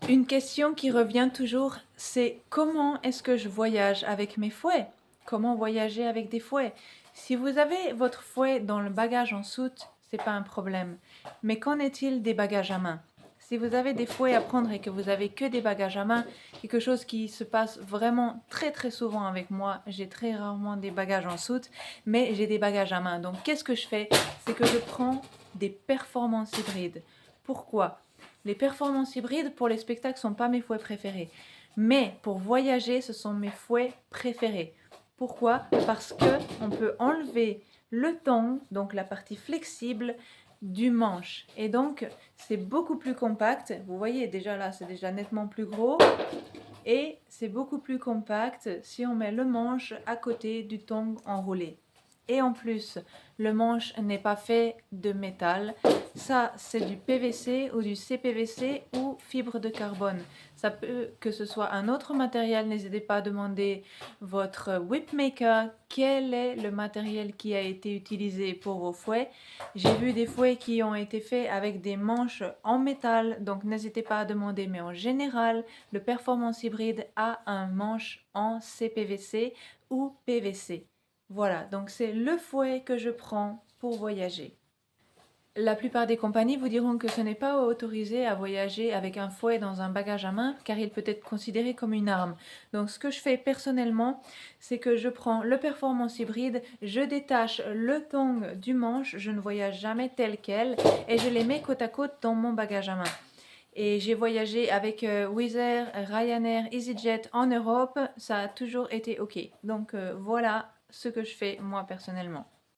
Une question qui revient toujours, c'est comment est-ce que je voyage avec mes fouets? Comment voyager avec des fouets? Si vous avez votre fouet dans le bagage en soute, c'est pas un problème. Mais qu'en est-il des bagages à main? Si vous avez des fouets à prendre et que vous avez que des bagages à main, quelque chose qui se passe vraiment très très souvent avec moi, j'ai très rarement des bagages en soute, mais j'ai des bagages à main. Donc qu'est-ce que je fais? C'est que je prends des performances hybrides. Pourquoi? Les performances hybrides pour les spectacles sont pas mes fouets préférés. Mais pour voyager, ce sont mes fouets préférés. Pourquoi? Parce que on peut enlever le tong, donc la partie flexible du manche. Et donc, c'est beaucoup plus compact. Vous voyez déjà là, c'est déjà nettement plus gros. Et c'est beaucoup plus compact si on met le manche à côté du tong enroulé. Et en plus, le manche n'est pas fait de métal. Ça, c'est du PVC ou du CPVC ou fibre de carbone. Ça peut que ce soit un autre matériel. N'hésitez pas à demander votre whipmaker quel est le matériel qui a été utilisé pour vos fouets. J'ai vu des fouets qui ont été faits avec des manches en métal, donc n'hésitez pas à demander. Mais en général, le Performance Hybride a un manche en CPVC ou PVC. Voilà, donc c'est le fouet que je prends pour voyager. La plupart des compagnies vous diront que ce n'est pas autorisé à voyager avec un fouet dans un bagage à main car il peut être considéré comme une arme. Donc ce que je fais personnellement, c'est que je prends le Performance Hybride, je détache le tong du manche, je ne voyage jamais tel quel et je les mets côte à côte dans mon bagage à main. Et j'ai voyagé avec Wizz Air, Ryanair, EasyJet en Europe, ça a toujours été OK. Donc voilà ce que je fais moi personnellement.